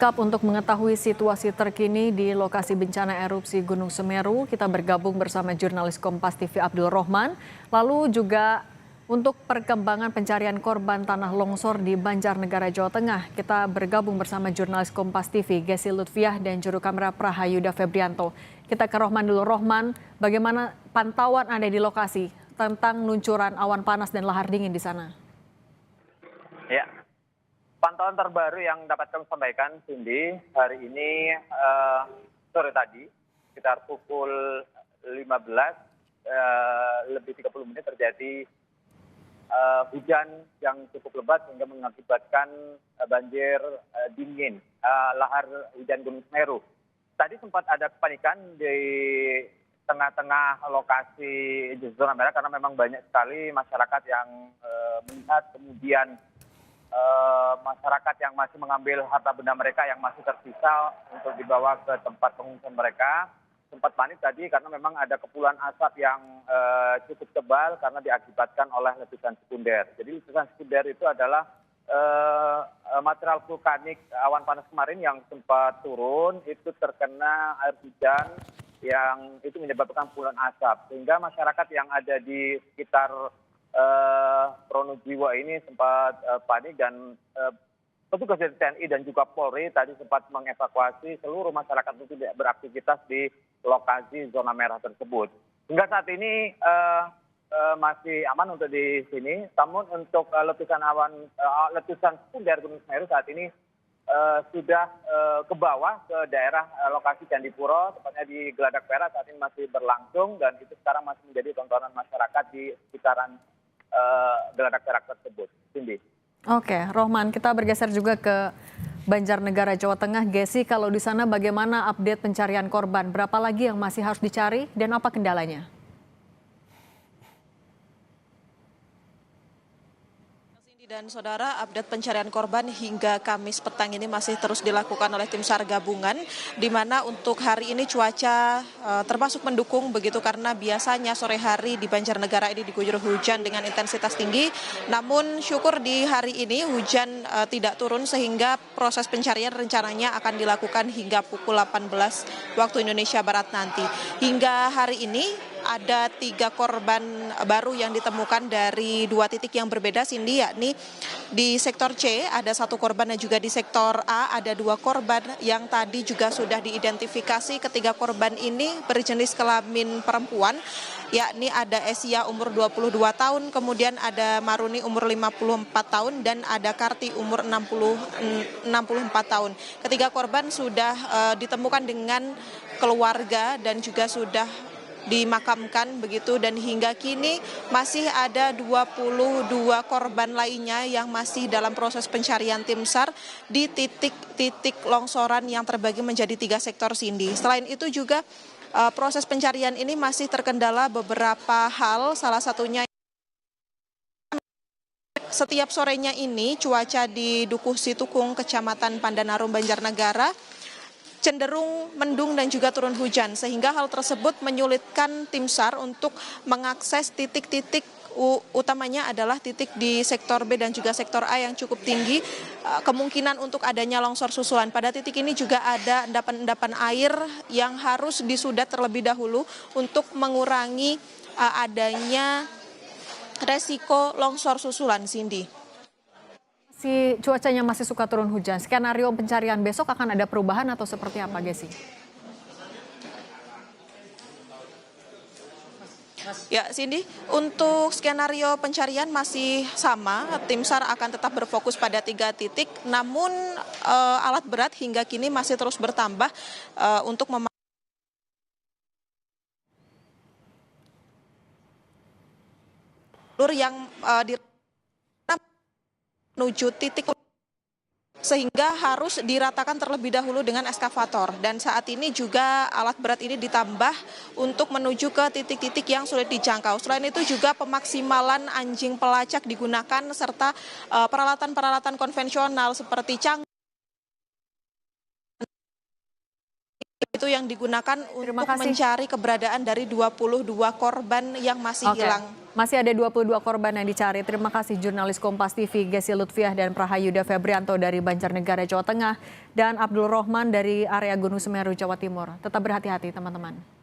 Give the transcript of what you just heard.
Untuk mengetahui situasi terkini di lokasi bencana erupsi Gunung Semeru, kita bergabung bersama jurnalis Kompas TV Abdul Rohman. Lalu juga untuk perkembangan pencarian korban tanah longsor di Banjarnegara, Jawa Tengah, kita bergabung bersama jurnalis Kompas TV Gesi Lutfiah dan juru kamera Prahayuda Febrianto. Kita ke Rohman dulu. Rohman, bagaimana pantauan Anda di lokasi tentang luncuran awan panas dan lahar dingin di sana? Ya, pantauan terbaru yang dapat kami sampaikan, Cindy, hari ini sore tadi, sekitar pukul 15 lebih 30 menit terjadi hujan yang cukup lebat sehingga mengakibatkan banjir dingin, lahar hujan Gunung Semeru. Tadi sempat ada kepanikan di tengah-tengah lokasi zona merah karena memang banyak sekali masyarakat yang melihat, kemudian masyarakat yang masih mengambil harta benda mereka yang masih tersisa untuk dibawa ke tempat pengungsian mereka. Sempat panik tadi karena memang ada kepulan asap yang cukup tebal karena diakibatkan oleh letusan sekunder. Jadi letusan sekunder itu adalah material vulkanik awan panas kemarin yang sempat turun, itu terkena air hujan yang itu menyebabkan kepulan asap. Sehingga masyarakat yang ada di sekitar Pronojiwo ini sempat panik dan petugas dari TNI dan juga Polri tadi sempat mengevakuasi seluruh masyarakat untuk tidak beraktivitas di lokasi zona merah tersebut. Hingga saat ini masih aman untuk di sini, namun untuk letusan sekunder Gunung Semeru saat ini sudah ke bawah ke daerah lokasi Candipuro, tepatnya di Geladak Perak saat ini masih berlangsung dan itu sekarang masih menjadi tontonan masyarakat di sekitaran Geladak Perak tersebut. Cindy. Oke, Rohman, kita bergeser juga ke Banjarnegara, Jawa Tengah. Gesi, kalau di sana bagaimana update pencarian korban? Berapa lagi yang masih harus dicari dan apa kendalanya? Dan saudara, update pencarian korban hingga Kamis petang ini masih terus dilakukan oleh tim SAR gabungan, di mana untuk hari ini cuaca termasuk mendukung begitu karena biasanya sore hari di Banjarnegara ini diguyur hujan dengan intensitas tinggi, namun syukur di hari ini hujan tidak turun sehingga proses pencarian rencananya akan dilakukan hingga pukul 18 waktu Indonesia Barat nanti. Hingga hari ini ada 3 korban baru yang ditemukan dari 2 titik yang berbeda, Cindy, yakni di sektor C ada 1 korban dan juga di sektor A ada 2 korban yang tadi juga sudah diidentifikasi. Ketiga korban ini berjenis kelamin perempuan, yakni ada Esia umur 22 tahun, kemudian ada Maruni umur 54 tahun, dan ada Karti umur 64 tahun. Ketiga korban sudah ditemukan dengan keluarga dan juga sudah dimakamkan begitu, dan hingga kini masih ada 22 korban lainnya yang masih dalam proses pencarian tim SAR di titik-titik longsoran yang terbagi menjadi 3 sektor, Cindy. Selain itu juga proses pencarian ini masih terkendala beberapa hal, salah satunya setiap sorenya ini cuaca di Dukuh Situkung, Kecamatan Pandanarum, Banjarnegara cenderung mendung dan juga turun hujan, sehingga hal tersebut menyulitkan tim SAR untuk mengakses titik-titik utamanya adalah titik di sektor B dan juga sektor A yang cukup tinggi, kemungkinan untuk adanya longsor susulan. Pada titik ini juga ada endapan-endapan air yang harus disudat terlebih dahulu untuk mengurangi adanya resiko longsor susulan, Cindy. Si cuacanya masih suka turun hujan, skenario pencarian besok akan ada perubahan atau seperti apa, Gesi? Ya, Cindy, untuk skenario pencarian masih sama, tim SAR akan tetap berfokus pada 3 titik, namun alat berat hingga kini masih terus bertambah untuk yang menuju titik, sehingga harus diratakan terlebih dahulu dengan eskavator. Dan saat ini juga alat berat ini ditambah untuk menuju ke titik-titik yang sulit dijangkau. Selain itu juga pemaksimalan anjing pelacak digunakan serta peralatan-peralatan konvensional seperti cangkul itu yang digunakan untuk mencari keberadaan dari 22 korban yang masih hilang. Masih ada 22 korban yang dicari. Terima kasih jurnalis Kompas TV Gesi Lutfiah dan Prahayuda Febrianto dari Banjarnegara, Jawa Tengah, dan Abdul Rohman dari area Gunung Semeru, Jawa Timur. Tetap berhati-hati teman-teman.